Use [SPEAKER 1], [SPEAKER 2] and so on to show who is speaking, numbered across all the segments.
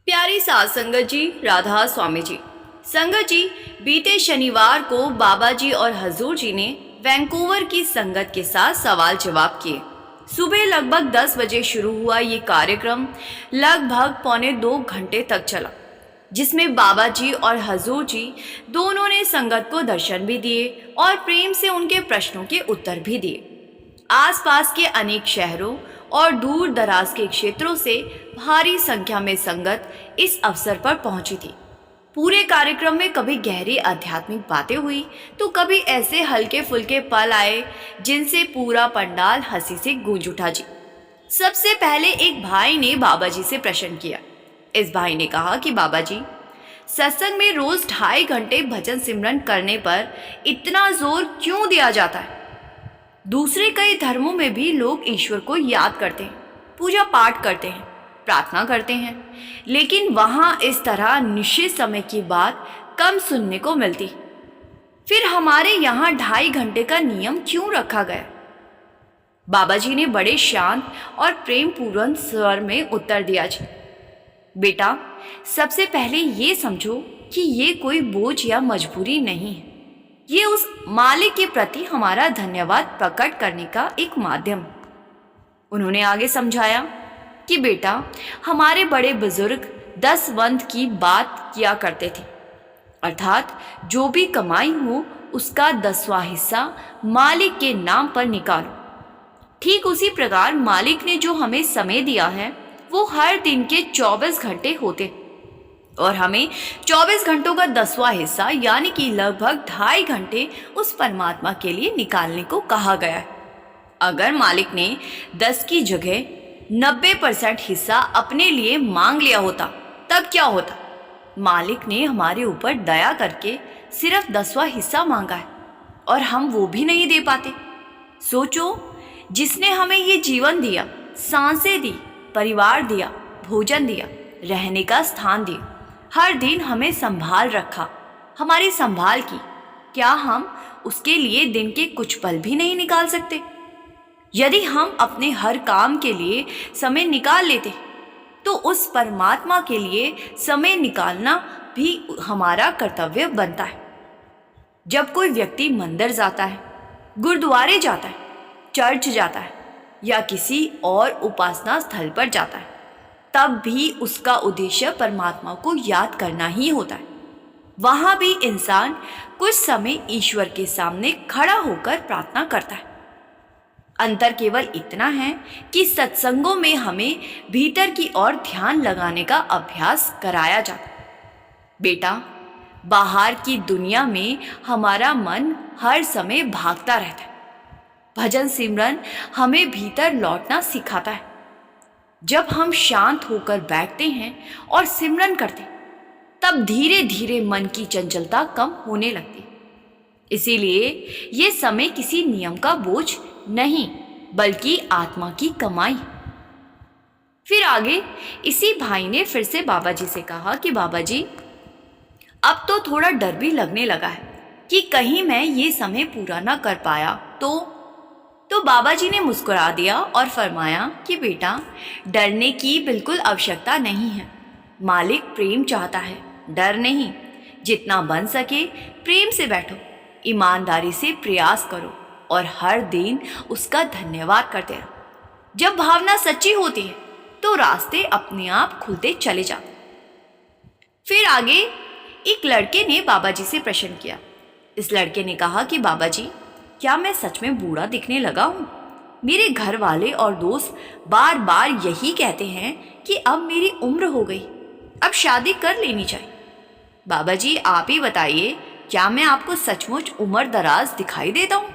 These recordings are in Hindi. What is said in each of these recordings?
[SPEAKER 1] प्यारी साध संगत जी, राधा स्वामी जी। संगत जी, बीते शनिवार को बाबा जी और हजूर जी ने वैंकूवर की संगत के साथ सवाल जवाब किए। सुबह लगभग 10 बजे शुरू हुआ ये कार्यक्रम लगभग पौने 2 घंटे तक चला, जिसमें बाबा जी और हजूर जी दोनों ने संगत को दर्शन भी दिए और प्रेम से उनके प्रश्नों के उत्तर भी दिए। आसपास के अनेक शहरों और दूर दराज के क्षेत्रों से भारी संख्या में संगत इस अवसर पर पहुंची थी। पूरे कार्यक्रम में कभी गहरी आध्यात्मिक बातें हुई तो कभी ऐसे हल्के फुल्के पल आए जिनसे पूरा पंडाल हंसी से गूंज उठा जी। सबसे पहले एक भाई ने बाबा जी से प्रश्न किया। इस भाई ने कहा कि बाबा जी, सत्संग में रोज 2.5 घंटे भजन सिमरन करने पर इतना जोर क्यों दिया जाता है? दूसरे कई धर्मों में भी लोग ईश्वर को याद करते हैं, पूजा पाठ करते हैं, प्रार्थना करते हैं, लेकिन वहाँ इस तरह निश्चित समय की बात कम सुनने को मिलती। फिर हमारे यहाँ 2.5 घंटे का नियम क्यों रखा गया? बाबा जी ने बड़े शांत और प्रेम पूर्ण स्वर में उत्तर दिया जी। बेटा, सबसे पहले ये समझो कि ये कोई बोझ या मजबूरी नहीं है। ये उस मालिक के प्रति हमारा धन्यवाद प्रकट करने का एक माध्यम। उन्होंने आगे समझाया कि बेटा, हमारे बड़े बुजुर्ग 10 वंत की बात किया करते थे, अर्थात जो भी कमाई हो उसका 10वां हिस्सा मालिक के नाम पर निकालो। ठीक उसी प्रकार मालिक ने जो हमें समय दिया है वो हर दिन के 24 घंटे होते और हमें 24 घंटों का 10वां हिस्सा यानी कि लगभग 2.5 घंटे उस परमात्मा के लिए निकालने को कहा गया है। अगर मालिक ने 10 की जगह 90% हिस्सा अपने लिए मांग लिया होता तब क्या होता? मालिक ने हमारे ऊपर दया करके सिर्फ 10वां हिस्सा मांगा है और हम वो भी नहीं दे पाते। सोचो, जिसने हमें ये जीवन दिया, सांसें दी, परिवार दिया, भोजन दिया, रहने का स्थान दिया, हर दिन हमें संभाल रखा, हमारी संभाल की, क्या हम उसके लिए दिन के कुछ पल भी नहीं निकाल सकते? यदि हम अपने हर काम के लिए समय निकाल लेते तो उस परमात्मा के लिए समय निकालना भी हमारा कर्तव्य बनता है। जब कोई व्यक्ति मंदिर जाता है, गुरुद्वारे जाता है, चर्च जाता है या किसी और उपासना स्थल पर जाता है, तब भी उसका उद्देश्य परमात्मा को याद करना ही होता है। वहाँ भी इंसान कुछ समय ईश्वर के सामने खड़ा होकर प्रार्थना करता है। अंतर केवल इतना है कि सत्संगों में हमें भीतर की ओर ध्यान लगाने का अभ्यास कराया जाता है। बेटा, बाहर की दुनिया में हमारा मन हर समय भागता रहता है। भजन सिमरन हमें भीतर लौटना सिखाता है। जब हम शांत होकर बैठते हैं और सिमरन करते हैं, तब धीरे धीरे मन की चंचलता कम होने लगती है। इसीलिए ये समय किसी नियम का बोझ नहीं, बल्कि आत्मा की कमाई। फिर आगे इसी भाई ने फिर से बाबा जी से कहा कि बाबा जी, अब तो थोड़ा डर भी लगने लगा है कि कहीं मैं ये समय पूरा ना कर पाया तो बाबा जी ने मुस्कुरा दिया और फरमाया कि बेटा, डरने की बिल्कुल आवश्यकता नहीं है। मालिक प्रेम चाहता है, डर नहीं। जितना बन सके प्रेम से बैठो, ईमानदारी से प्रयास करो और हर दिन उसका धन्यवाद करते रहो। जब भावना सच्ची होती है तो रास्ते अपने आप खुलते चले जाते। फिर आगे एक लड़के ने बाबा जी से प्रश्न किया। इस लड़के ने कहा कि बाबा जी, क्या मैं सच में बूढ़ा दिखने लगा हूँ? मेरे घर वाले और दोस्त बार बार यही कहते हैं कि अब मेरी उम्र हो गई, अब शादी कर लेनी चाहिए। बाबा जी, आप ही बताइए, क्या मैं आपको सचमुच उम्र दराज दिखाई देता हूँ?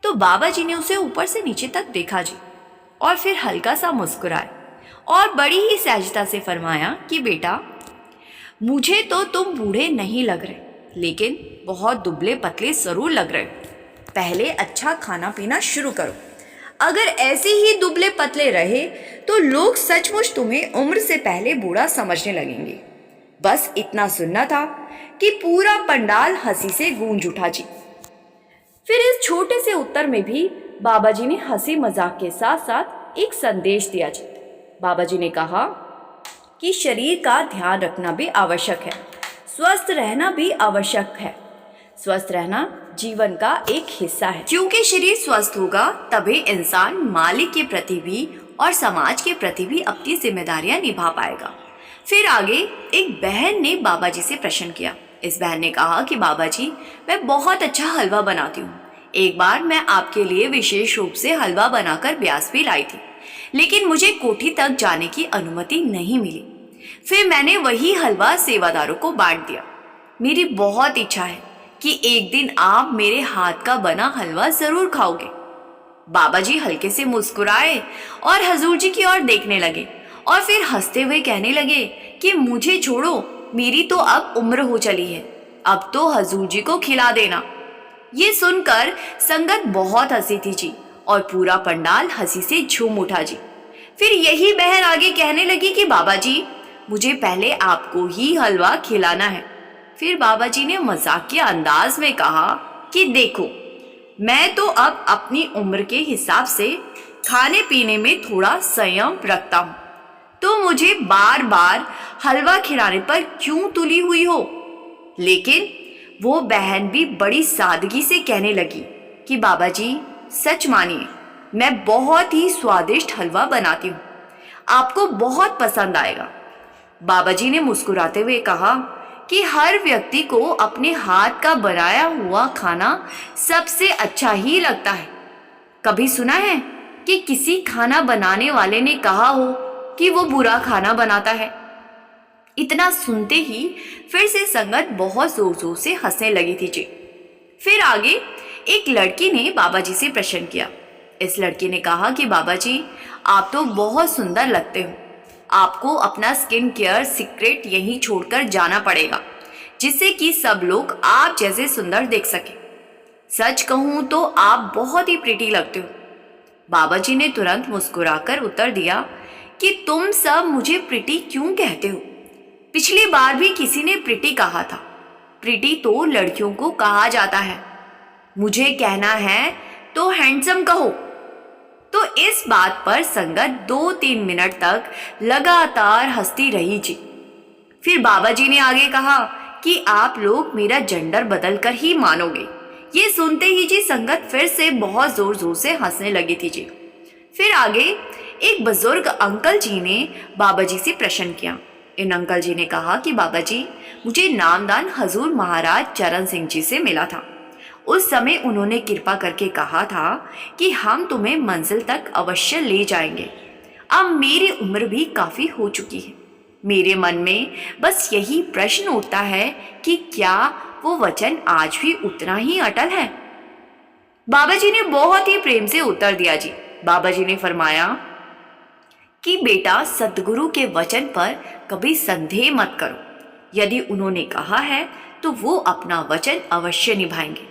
[SPEAKER 1] तो बाबा जी ने उसे ऊपर से नीचे तक देखा जी और फिर हल्का सा मुस्कुराए और बड़ी ही सहजता से फरमाया कि बेटा, मुझे तो तुम बूढ़े नहीं लग रहे, लेकिन बहुत दुबले पतले जरूर लग रहे हो। पहले अच्छा खाना पीना शुरू करो। अगर ऐसे ही दुबले पतले रहे तो लोग सचमुच तुम्हें उम्र से पहले बूढ़ा समझने लगेंगे। बस इतना सुनना था कि पूरा पंडाल हंसी से गूंज उठा जी। फिर इस छोटे से उत्तर में भी बाबा जी ने हंसी मजाक के साथ साथ एक संदेश दिया जी। बाबा जी ने कहा, कि शरीर का ध्यान रखना भी आवश्यक है, स्वस्थ रहना भी आवश्यक है। स्वस्थ रहना जीवन का एक हिस्सा है, क्योंकि शरीर स्वस्थ होगा तभी इंसान मालिक के प्रति भी और समाज के प्रति भी अपनी जिम्मेदारियां निभा पाएगा। फिर आगे एक बहन ने बाबा जी से प्रश्न किया। इस बहन ने कहा कि बाबा जी, मैं बहुत अच्छा हलवा बनाती हूँ। एक बार मैं आपके लिए विशेष रूप से हलवा बनाकर ब्यास भी लाई थी, लेकिन मुझे कोठी तक जाने की अनुमति नहीं मिली। फिर मैंने वही हलवा सेवादारों को बांट दिया। मेरी बहुत इच्छा है कि एक दिन आप मेरे हाथ का बना हलवा जरूर खाओगे। बाबा जी हल्के से मुस्कुराए और हजूर जी की ओर देखने लगे और फिर हंसते हुए कहने लगे कि मुझे छोड़ो, मेरी तो अब उम्र हो चली है, अब तो हजूर जी को खिला देना। ये सुनकर संगत बहुत हंसी थी जी, और पूरा पंडाल हंसी से झूम उठा जी। फिर यही बहन आगे कहने लगी कि बाबा जी, मुझे पहले आपको ही हलवा खिलाना है। फिर बाबा जी ने मजाकिया अंदाज में कहा कि देखो, मैं तो अब अपनी उम्र के हिसाब से खाने पीने में थोड़ा संयम रखता हूँ, तो मुझे बार बार हलवा खिलाने पर क्यों तुली हुई हो। लेकिन वो बहन भी बड़ी सादगी से कहने लगी कि बाबा जी, सच मानिए, मैं बहुत ही स्वादिष्ट हलवा बनाती हूँ, आपको बहुत पसंद आएगा। बाबा जी ने मुस्कुराते हुए कहा कि हर व्यक्ति को अपने हाथ का बनाया हुआ खाना सबसे अच्छा ही लगता है। कभी सुना है कि किसी खाना बनाने वाले ने कहा हो कि वो बुरा खाना बनाता है? इतना सुनते ही फिर से संगत बहुत जोर जोर से हंसने लगी थी जी। फिर आगे एक लड़की ने बाबा जी से प्रश्न किया। इस लड़की ने कहा कि बाबा जी, आप तो बहुत सुंदर लगते हो, आपको अपना स्किन केयर सीक्रेट यहीं छोड़कर जाना पड़ेगा, जिससे कि सब लोग आप जैसे सुंदर देख सके। सच कहूं तो आप बहुत ही प्रिटी लगते हो। बाबा जी ने तुरंत मुस्कुराकर उत्तर दिया कि तुम सब मुझे प्रिटी क्यों कहते हो? पिछली बार भी किसी ने प्रिटी कहा था। प्रिटी तो लड़कियों को कहा जाता है, मुझे कहना है तो हैंडसम कहो। तो इस बात पर संगत 2-3 मिनट तक लगातार हंसती रही जी। फिर बाबा जी ने आगे कहा कि आप लोग मेरा जेंडर बदल कर ही मानोगे। ये सुनते ही जी संगत फिर से बहुत जोर जोर से हंसने लगी थी जी। फिर आगे एक बुजुर्ग अंकल जी ने बाबा जी से प्रश्न किया। इन अंकल जी ने कहा कि बाबा जी, मुझे नामदान हजूर महाराज चरण सिंह जी से मिला था। उस समय उन्होंने कृपा करके कहा था कि हम तुम्हें मंजिल तक अवश्य ले जाएंगे। अब मेरी उम्र भी काफी हो चुकी है। मेरे मन में बस यही प्रश्न उठता है कि क्या वो वचन आज भी उतना ही अटल है? बाबा जी ने बहुत ही प्रेम से उत्तर दिया जी। बाबा जी ने फरमाया कि बेटा, सद्गुरु के वचन पर कभी संदेह मत करो। यदि उन्होंने कहा है तो वो अपना वचन अवश्य निभाएंगे।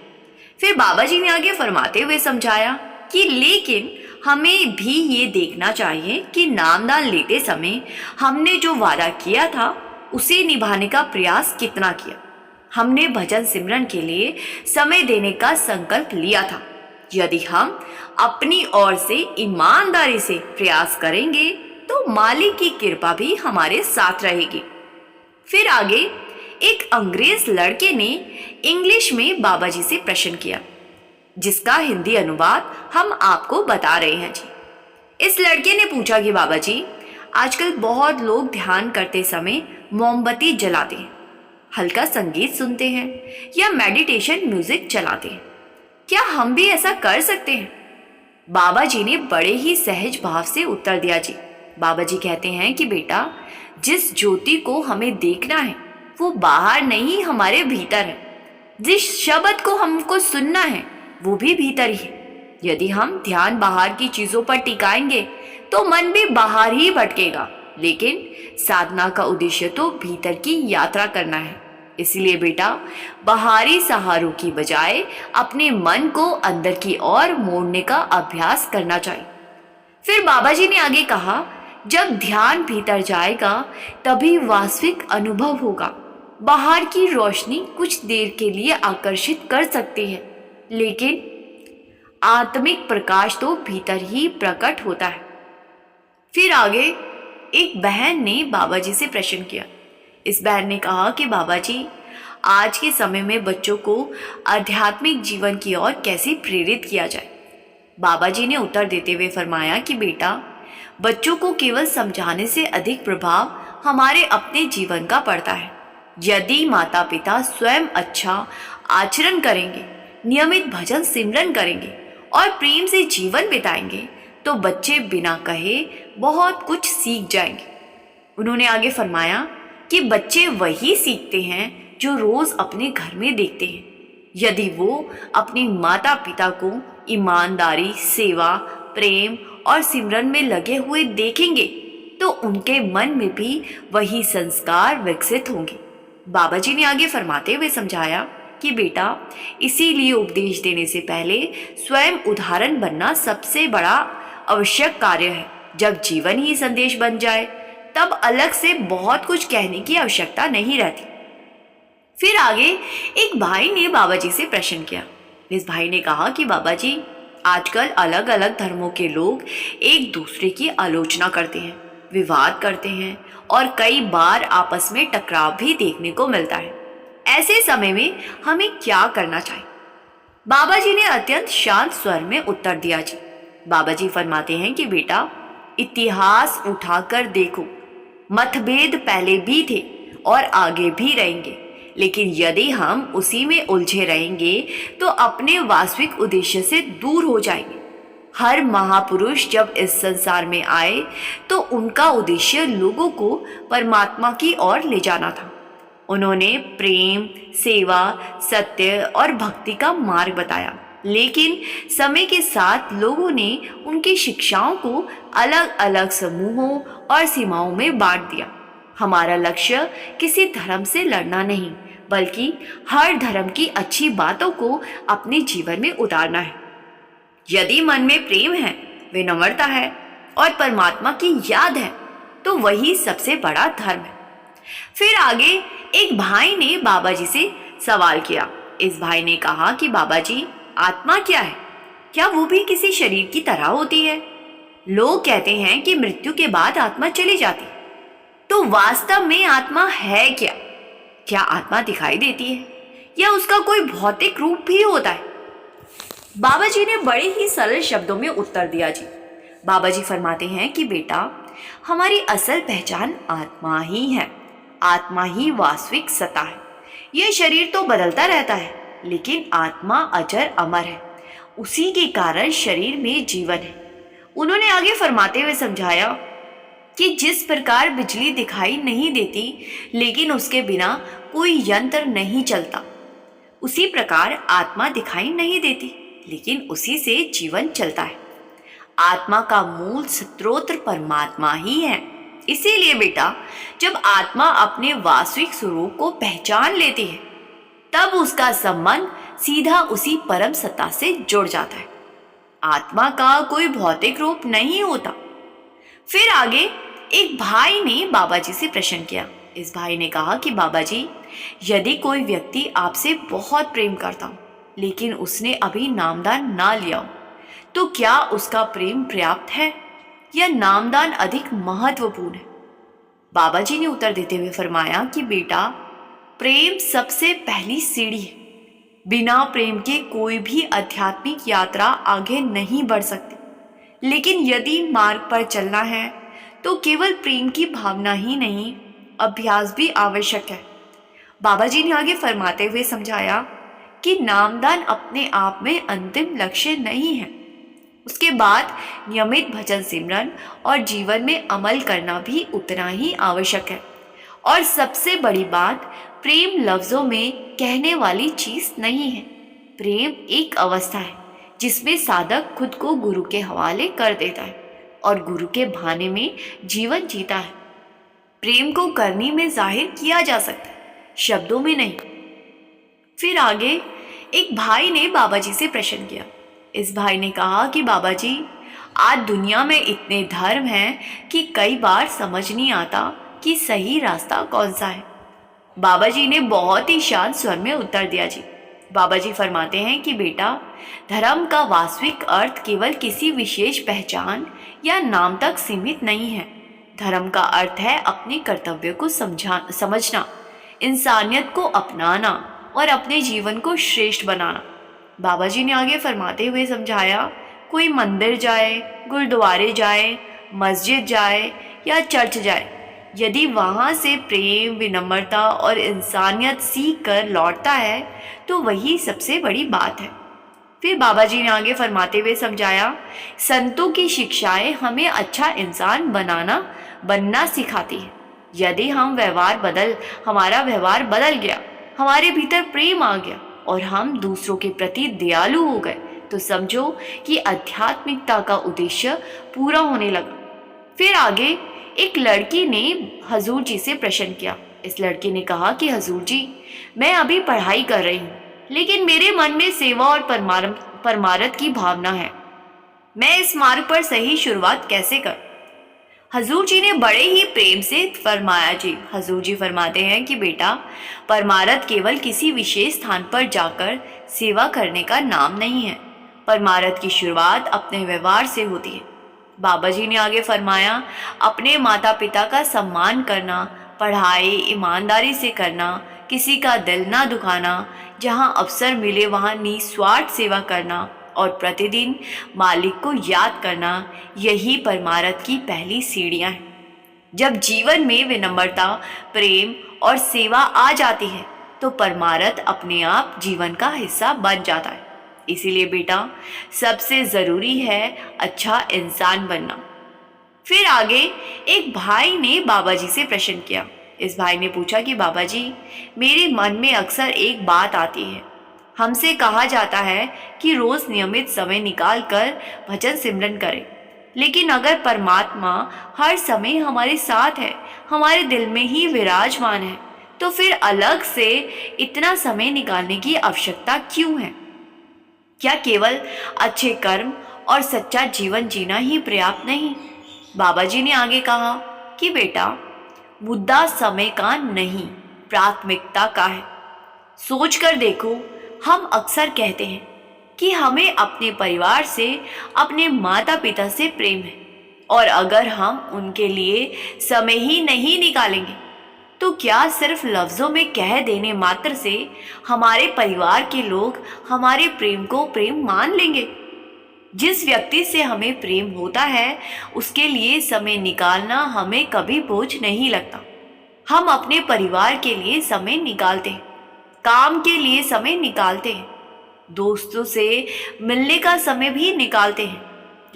[SPEAKER 1] फिर बाबा जी ने आगे फरमाते हुए समझाया कि लेकिन हमें भी ये देखना चाहिए कि नामदान लेते समय हमने जो वादा किया था उसे निभाने का प्रयास कितना किया। हमने भजन सिमरन के लिए समय देने का संकल्प लिया था। यदि हम अपनी ओर से ईमानदारी से प्रयास करेंगे तो मालिक की कृपा भी हमारे साथ रहेगी। फिर आगे एक अंग्रेज लड़के ने इंग्लिश में बाबा जी से प्रश्न किया, जिसका हिंदी अनुवाद हम आपको बता रहे हैं जी। इस लड़के ने पूछा कि बाबा जी, आजकल बहुत लोग ध्यान करते समय मोमबत्ती जलाते हैं, हल्का संगीत सुनते हैं या मेडिटेशन म्यूजिक चलाते हैं। क्या हम भी ऐसा कर सकते हैं? बाबा जी ने बड़े ही सहज भाव से उत्तर दिया जी। बाबा जी कहते हैं कि बेटा, जिस ज्योति को हमें देखना है वो बाहर नहीं, हमारे भीतर है। जिस शब्द को हमको सुनना है वो भी भीतर ही है। यदि हम ध्यान बाहर की चीजों पर टिकाएंगे तो मन भी बाहर ही भटकेगा, लेकिन साधना का उद्देश्य तो भीतर की यात्रा करना है। इसलिए बेटा, बाहरी सहारों की बजाय अपने मन को अंदर की ओर मोड़ने का अभ्यास करना चाहिए। फिर बाबा जी ने आगे कहा, जब ध्यान भीतर जाएगा तभी वास्तविक अनुभव होगा। बाहर की रोशनी कुछ देर के लिए आकर्षित कर सकती है, लेकिन आत्मिक प्रकाश तो भीतर ही प्रकट होता है। फिर आगे एक बहन ने बाबा जी से प्रश्न किया। इस बहन ने कहा कि बाबा जी, आज के समय में बच्चों को आध्यात्मिक जीवन की ओर कैसे प्रेरित किया जाए। बाबा जी ने उत्तर देते हुए फरमाया कि बेटा, बच्चों को केवल समझाने से अधिक प्रभाव हमारे अपने जीवन का पड़ता है। यदि माता पिता स्वयं अच्छा आचरण करेंगे, नियमित भजन सिमरन करेंगे और प्रेम से जीवन बिताएंगे तो बच्चे बिना कहे बहुत कुछ सीख जाएंगे। उन्होंने आगे फरमाया कि बच्चे वही सीखते हैं जो रोज अपने घर में देखते हैं। यदि वो अपने माता पिता को ईमानदारी, सेवा, प्रेम और सिमरन में लगे हुए देखेंगे तो उनके मन में भी वही संस्कार विकसित होंगे। बाबा जी ने आगे फरमाते हुए समझाया कि बेटा, इसीलिए उपदेश देने से पहले स्वयं उदाहरण बनना सबसे बड़ा आवश्यक कार्य है। जब जीवन ही संदेश बन जाए तब अलग से बहुत कुछ कहने की आवश्यकता नहीं रहती। फिर आगे एक भाई ने बाबा जी से प्रश्न किया। इस भाई ने कहा कि बाबा जी, आजकल अलग अलग धर्मों के लोग एक दूसरे की आलोचना करते हैं, विवाद करते हैं और कई बार आपस में टकराव भी देखने को मिलता है। ऐसे समय में हमें क्या करना चाहिए? बाबा जी ने अत्यंत शांत स्वर में उत्तर दिया जी। बाबा जी फरमाते हैं कि बेटा, इतिहास उठाकर देखो, मतभेद पहले भी थे और आगे भी रहेंगे, लेकिन यदि हम उसी में उलझे रहेंगे तो अपने वास्तविक उद्देश्य से दूर हो जाएंगे। हर महापुरुष जब इस संसार में आए तो उनका उद्देश्य लोगों को परमात्मा की ओर ले जाना था। उन्होंने प्रेम, सेवा, सत्य और भक्ति का मार्ग बताया, लेकिन समय के साथ लोगों ने उनकी शिक्षाओं को अलग अलग समूहों और सीमाओं में बांट दिया। हमारा लक्ष्य किसी धर्म से लड़ना नहीं, बल्कि हर धर्म की अच्छी बातों को अपने जीवन में उतारना है। यदि मन में प्रेम है, विनम्रता है और परमात्मा की याद है तो वही सबसे बड़ा धर्म है। फिर आगे एक भाई ने बाबा जी से सवाल किया। इस भाई ने कहा कि बाबा जी, आत्मा क्या है? क्या वो भी किसी शरीर की तरह होती है? लोग कहते हैं कि मृत्यु के बाद आत्मा चली जाती है, तो वास्तव में आत्मा है क्या? क्या आत्मा दिखाई देती है या उसका कोई भौतिक रूप भी होता है? बाबा जी ने बड़े ही सरल शब्दों में उत्तर दिया जी। बाबा जी फरमाते हैं कि बेटा, हमारी असल पहचान आत्मा ही है। आत्मा ही वास्तविक सत्ता है। यह शरीर तो बदलता रहता है, लेकिन आत्मा अजर अमर है। उसी के कारण शरीर में जीवन है। उन्होंने आगे फरमाते हुए समझाया कि जिस प्रकार बिजली दिखाई नहीं देती लेकिन उसके बिना कोई यंत्र नहीं चलता, उसी प्रकार आत्मा दिखाई नहीं देती लेकिन उसी से जीवन चलता है। आत्मा का मूल स्रोत परमात्मा ही है। इसीलिए बेटा, जब आत्मा अपने वास्तविक स्वरूप को पहचान लेती है तब उसका संबंध सीधा उसी परम सत्ता से जुड़ जाता है। आत्मा का कोई भौतिक रूप नहीं होता। फिर आगे एक भाई ने बाबा जी से प्रश्न किया। इस भाई ने कहा कि बाबा जी, यदि कोई व्यक्ति आपसे बहुत प्रेम करता हो लेकिन उसने अभी नामदान ना लिया हो, तो क्या उसका प्रेम पर्याप्त है या नामदान अधिक महत्वपूर्ण है? बाबा जी ने उत्तर देते हुए फरमाया कि बेटा, प्रेम सबसे पहली सीढ़ी है। बिना प्रेम के कोई भी आध्यात्मिक यात्रा आगे नहीं बढ़ सकती। लेकिन यदि मार्ग पर चलना है तो केवल प्रेम की भावना ही नहीं, अभ्यास भी आवश्यक है। बाबा जी ने आगे फरमाते हुए समझाया कि नामदान अपने आप में अंतिम लक्ष्य नहीं है। उसके बाद नियमित भजन सिमरन और जीवन में अमल करना भी उतना ही आवश्यक है। और सबसे बड़ी बात, प्रेम लफ्जों में कहने वाली चीज नहीं है। प्रेम एक अवस्था है जिसमें साधक खुद को गुरु के हवाले कर देता है और गुरु के भाने में जीवन जीता है। प्रेम को करनी में जाहिर किया जा सकता है, शब्दों में नहीं। फिर आगे एक भाई ने बाबा जी से प्रश्न किया। इस भाई ने कहा कि बाबा जी, आज दुनिया में इतने धर्म हैं कि कई बार समझ नहीं आता कि सही रास्ता कौन सा है। बाबा जी ने बहुत ही शांत स्वर में उत्तर दिया जी। बाबा जी फरमाते हैं कि बेटा, धर्म का वास्तविक अर्थ केवल किसी विशेष पहचान या नाम तक सीमित नहीं है। धर्म का अर्थ है अपने कर्तव्य को समझना, इंसानियत को अपनाना और अपने जीवन को श्रेष्ठ बनाना। बाबा जी ने आगे फरमाते हुए समझाया, कोई मंदिर जाए, गुरुद्वारे जाए, मस्जिद जाए या चर्च जाए, यदि वहाँ से प्रेम, विनम्रता और इंसानियत सीख कर लौटता है तो वही सबसे बड़ी बात है। फिर बाबा जी ने आगे फरमाते हुए समझाया, संतों की शिक्षाएं हमें अच्छा इंसान बनना सिखाती है। यदि हमारा व्यवहार बदल गया, हमारे भीतर प्रेम आ गया और हम दूसरों के प्रति दयालु हो गए, तो समझो कि आध्यात्मिकता का उद्देश्य पूरा होने लगा। फिर आगे एक लड़की ने हजूर जी से प्रश्न किया। इस लड़की ने कहा कि हजूर जी, मैं अभी पढ़ाई कर रही हूँ, लेकिन मेरे मन में सेवा और परमारथ की भावना है। मैं इस मार्ग पर सही शुरुआत कैसे कर? हजूर जी ने बड़े ही प्रेम से फरमाया जी। हजूर जी फरमाते हैं कि बेटा, परमारथ केवल किसी विशेष स्थान पर जाकर सेवा करने का नाम नहीं है। परमारथ की शुरुआत अपने व्यवहार से होती है। बाबा जी ने आगे फरमाया, अपने माता पिता का सम्मान करना, पढ़ाई ईमानदारी से करना, किसी का दिल ना दुखाना, जहाँ अवसर मिले वहाँ निस्वार्थ सेवा करना और प्रतिदिन मालिक को याद करना, यही परमारथ की पहली सीढ़ियाँ हैं। जब जीवन में विनम्रता, प्रेम और सेवा आ जाती है तो परमारथ अपने आप जीवन का हिस्सा बन जाता है। इसीलिए बेटा, सबसे ज़रूरी है अच्छा इंसान बनना। फिर आगे एक भाई ने बाबा जी से प्रश्न किया। इस भाई ने पूछा कि बाबा जी, मेरे मन में अक्सर एक बात आती है। हमसे कहा जाता है कि रोज़ नियमित समय निकाल कर भजन सिमरन करें, लेकिन अगर परमात्मा हर समय हमारे साथ है, हमारे दिल में ही विराजमान है, तो फिर अलग से इतना समय निकालने की आवश्यकता क्यों है? क्या केवल अच्छे कर्म और सच्चा जीवन जीना ही पर्याप्त नहीं? बाबा जी ने आगे कहा कि बेटा, मुद्दा समय का नहीं, प्राथमिकता का है। सोच कर देखो, हम अक्सर कहते हैं कि हमें अपने परिवार से, अपने माता पिता से प्रेम है, और अगर हम उनके लिए समय ही नहीं निकालेंगे तो क्या सिर्फ लफ्ज़ों में कह देने मात्र से हमारे परिवार के लोग हमारे प्रेम को प्रेम मान लेंगे? जिस व्यक्ति से हमें प्रेम होता है उसके लिए समय निकालना हमें कभी बोझ नहीं लगता। हम अपने परिवार के लिए समय निकालते हैं, काम के लिए समय निकालते हैं, दोस्तों से मिलने का समय भी निकालते हैं,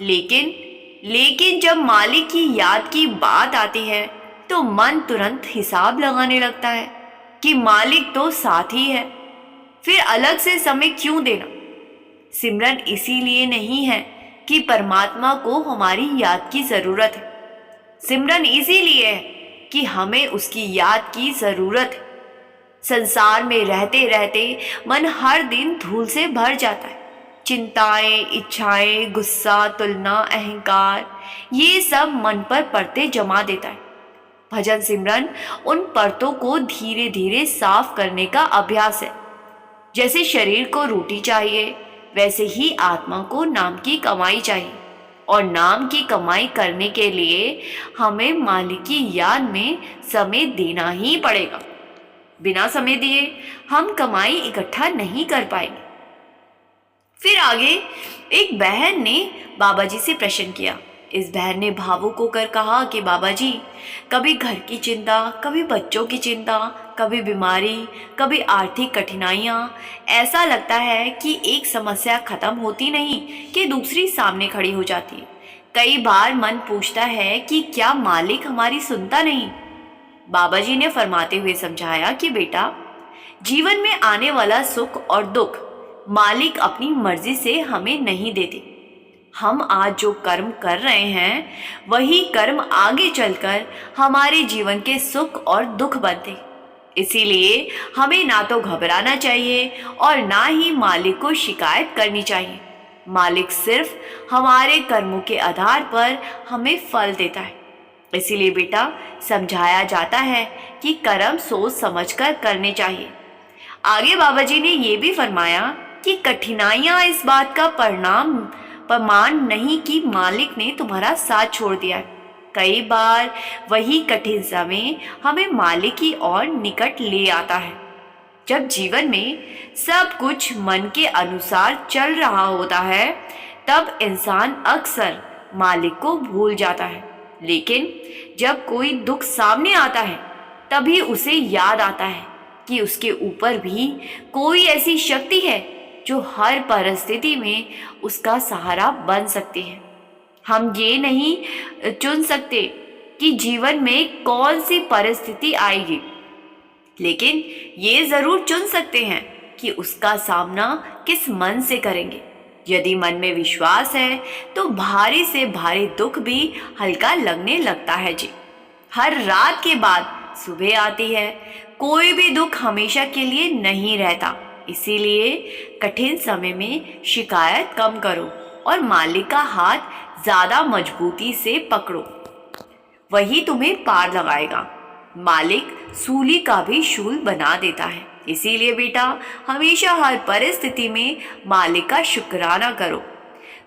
[SPEAKER 1] लेकिन जब मालिक की याद की बात आती है तो मन तुरंत हिसाब लगाने लगता है कि मालिक तो साथ ही है, फिर अलग से समय क्यों देना? सिमरन इसीलिए नहीं है कि परमात्मा को हमारी याद की ज़रूरत है, सिमरन इसीलिए है कि हमें उसकी याद की ज़रूरत है। संसार में रहते रहते मन हर दिन धूल से भर जाता है। चिंताएं, इच्छाएं, गुस्सा, तुलना, अहंकार, ये सब मन पर परतें जमा देता है। भजन सिमरन उन परतों को धीरे धीरे साफ करने का अभ्यास है। जैसे शरीर को रोटी चाहिए, वैसे ही आत्मा को नाम की कमाई चाहिए, और नाम की कमाई करने के लिए हमें मालिक की याद में समय देना ही पड़ेगा। बिना समय दिए हम कमाई इकट्ठा नहीं कर पाएंगे। फिर आगे एक बहन ने बाबा जी से प्रश्न किया। इस बहन ने भावुक होकर कहा कि बाबा जी, कभी घर की चिंता, कभी बच्चों की चिंता, कभी बीमारी, कभी आर्थिक कठिनाइयाँ, ऐसा लगता है कि एक समस्या खत्म होती नहीं कि दूसरी सामने खड़ी हो जाती है। कई बार मन पूछता है कि क्या मालिक हमारी सुनता नहीं? बाबा जी ने फरमाते हुए समझाया कि बेटा, जीवन में आने वाला सुख और दुख मालिक अपनी मर्जी से हमें नहीं देते। हम आज जो कर्म कर रहे हैं वही कर्म आगे चलकर हमारे जीवन के सुख और दुख बनते। इसीलिए हमें ना तो घबराना चाहिए और ना ही मालिक को शिकायत करनी चाहिए। मालिक सिर्फ हमारे कर्मों के आधार पर हमें फल देता है। इसीलिए बेटा, समझाया जाता है कि कर्म सोच समझकर करने चाहिए। आगे बाबा जी ने ये भी फरमाया कि कठिनाइयाँ इस बात का प्रमाण नहीं कि मालिक ने तुम्हारा साथ छोड़ दिया है। कई बार वही कठिन समय हमें मालिक की ओर निकट ले आता है। जब जीवन में सब कुछ मन के अनुसार चल रहा होता है, तब इंसान अक्सर मालिक को भूल जाता है। लेकिन जब कोई दुख सामने आता है, तभी उसे याद आता है कि उसके ऊपर भी कोई ऐसी शक्ति है जो हर परिस्थिति में उसका सहारा बन सकती है। हम ये नहीं चुन सकते कि जीवन में कौन सी परिस्थिति आएगी, लेकिन ये जरूर चुन सकते हैं कि उसका सामना किस मन से करेंगे। यदि मन में विश्वास है तो भारी से भारी दुख भी हल्का लगने लगता है जी। हर रात के बाद सुबह आती है। कोई भी दुख हमेशा के लिए नहीं रहता, इसीलिए कठिन समय में शिकायत कम करो और मालिक का हाथ ज्यादा मजबूती से पकड़ो, वही तुम्हें पार लगाएगा। मालिक सूली का भी शूल बना देता है। इसीलिए बेटा, हमेशा हर परिस्थिति में मालिक का शुक्राना करो।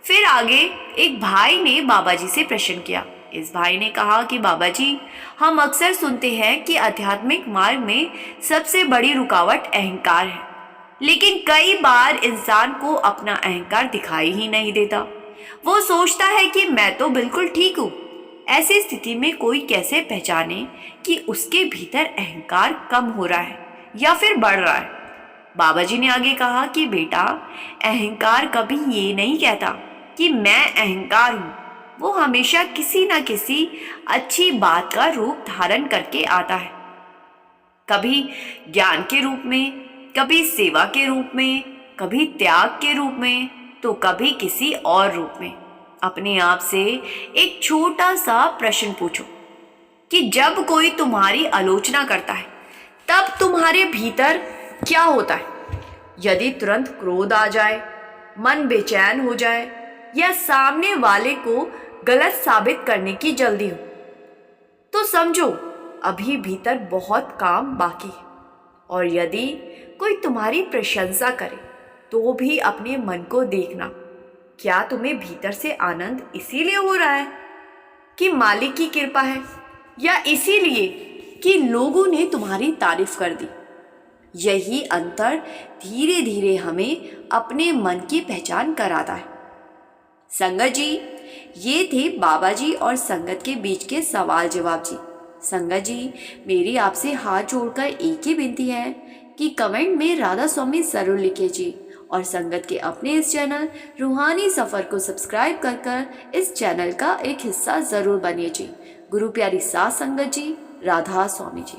[SPEAKER 1] फिर आगे एक भाई ने बाबा जी से प्रश्न किया। इस भाई ने कहा कि बाबा जी, हम अक्सर सुनते हैं कि आध्यात्मिक मार्ग में सबसे बड़ी रुकावट अहंकार है, लेकिन कई बार इंसान को अपना अहंकार दिखाई ही नहीं देता। वो सोचता है कि मैं तो बिल्कुल ठीक हूँ। ऐसी स्थिति में कोई कैसे पहचाने कि उसके भीतर अहंकार कम हो रहा है या फिर बढ़ रहा है? बाबा जी ने आगे कहा कि बेटा, अहंकार कभी ये नहीं कहता कि मैं अहंकार हूँ। वो हमेशा किसी न किसी अच्छी बात का रूप धारण करके आता है, कभी ज्ञान के रूप में, कभी सेवा के रूप में, कभी त्याग के रूप में, तो कभी किसी और रूप में। अपने आप से एक छोटा सा प्रश्न पूछो कि जब कोई तुम्हारी आलोचना करता है, तब तुम्हारे भीतर क्या होता है? यदि तुरंत क्रोध आ जाए, मन बेचैन हो जाए या सामने वाले को गलत साबित करने की जल्दी हो, तो समझो अभी भीतर बहुत काम बाकी है। और यदि कोई तुम्हारी प्रशंसा करे, तो भी अपने मन को देखना, क्या तुम्हें भीतर से आनंद इसीलिए हो रहा है कि मालिक की कृपा है, या इसीलिए कि लोगों ने तुम्हारी तारीफ कर दी? यही अंतर धीरे धीरे हमें अपने मन की पहचान कराता है। संगत जी, ये थे बाबा जी और संगत के बीच के सवाल जवाब जी। संगत जी, मेरी आपसे हाथ जोड़कर एक ही विनती है कि कमेंट में राधा स्वामी जरूर लिखिए जी, और संगत के अपने इस चैनल रूहानी सफ़र को सब्सक्राइब कर इस चैनल का एक हिस्सा ज़रूर बनिए जी। गुरु प्यारी साथ संगत जी, राधा स्वामी जी।